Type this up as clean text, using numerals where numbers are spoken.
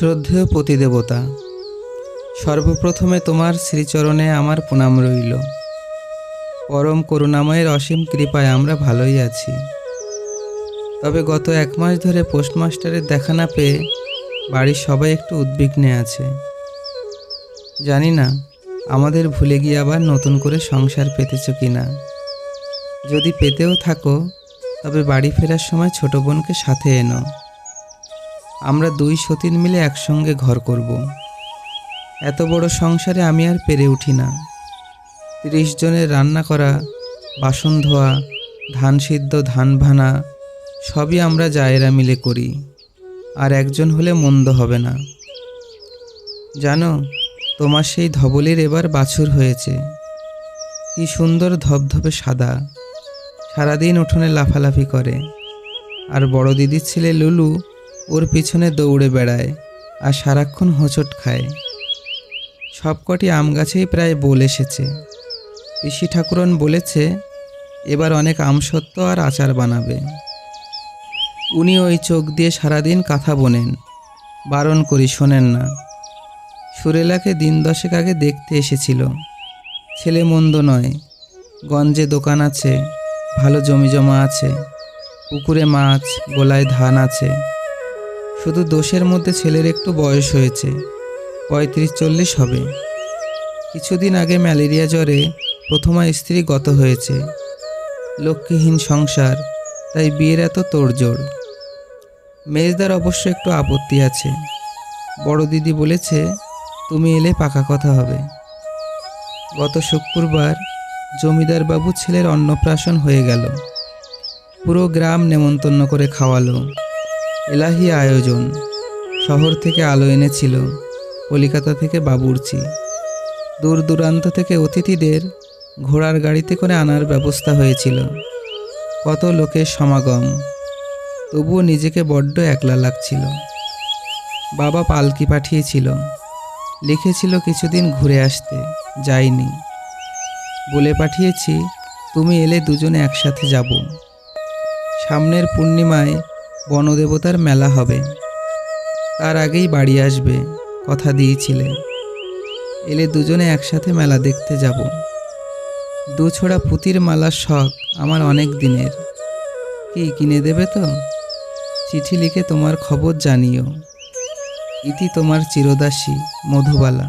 শ্রদ্ধেয় পতিদেবতা, সর্বপ্রথমে তোমার শ্রীচরণে আমার প্রণাম রইল। পরম করুণাময়ের অসীম কৃপায় আমরা ভালোই আছি। তবে গত 1 মাস ধরে পোস্টমাস্টারের দেখা না পেয়ে বাড়ির সবাই একটু উদ্বিগ্নে আছে। জানি না আমাদের ভুলে গিয়ে আবার নতুন করে সংসার পেতেছ কিনা। যদি পেতেও থাকো তবে বাড়ি ফেরার সময় ছোট বোনকে সাথে এনো। আমরা 2 সতীন মিলে একসঙ্গে ঘর করব। এত বড় সংসারে আমি আর পেরে উঠি না। 30 জনের রান্না করা, বাসন ধোয়া, ধান সিদ্ধ, ধান ভানা সবই আমরা জায়েরা মিলে করি। আর একজন হলে মন্দ হবে না। জানো, তোমার সেই ধবলের এবার বাছুর হয়েছে। কি সুন্দর ধবধবে সাদা, সারাদিন উঠোনে লাফালাফি করে। আর বড় দিদির ছেলে লুলু ওর পিছনে দৌড়ে বেড়ায় আর সারাক্ষণ হোঁচট খায়। সবকটি আম গাছেই প্রায় বোল এসেছে। পিসি ঠাকুরন বলেছে এবার অনেক আমসত্ত্ব আর আচার বানাবে। উনি ওই চোখ দিয়ে সারাদিন কাঁথা বোনেন, বারণ করি শোনেন না। সুরেলাকে দিন 10 আগে দেখতে এসেছিল। ছেলে মন্দ নয়, গঞ্জে দোকান আছে, ভালো জমিজমা আছে, পুকুরে মাছ, গোলায় ধান আছে। শুধু দোষের মধ্যে ছেলের একটু বয়স হয়েছে, 35-40 হবে। কিছুদিন আগে ম্যালেরিয়া জ্বরে প্রথমা স্ত্রী গত হয়েছে। লক্ষ্মীহীন সংসার, তাই বিয়ের এত তোড়জোড়। মেজদার অবশ্য একটু আপত্তি আছে। বড় দিদি বলেছে তুমি এলে পাকা কথা হবে। গত শুক্রবার জমিদার বাবু ছেলের অন্নপ্রাশন হয়ে গেল। পুরো গ্রাম নেমন্তন্ন করে খাওয়ালো। এলাহি আয়োজন। শহর থেকে আলো এনেছিল, কলিকাতা থেকে বাবুর্চি। দূর দূরান্ত থেকে অতিথিদের ঘোড়ার গাড়িতে করে আনার ব্যবস্থা হয়েছিল। কত লোকের সমাগম। তবুও নিজেকে বড্ড একলা লাগছিল। বাবা পালকি পাঠিয়েছিল, লিখেছিল কিছুদিন ঘুরে আসতে, যাইনি। বলে পাঠিয়েছি তুমি এলে দুজনে একসাথে যাব। সামনের পূর্ণিমায় বনদেবতার মেলা হবে, তার আগেই বাড়ি আসবে, কথা দিয়েছিলে। এলে দুজনে একসাথে মেলা দেখতে যাব। 2 ছোড়া পুঁতির মালার শখ আমার অনেক দিনের। কি কিনে দেবে তো? চিঠি লিখে তোমার খবর জানিও। ইতি তোমার চিরদাসী মধুবালা।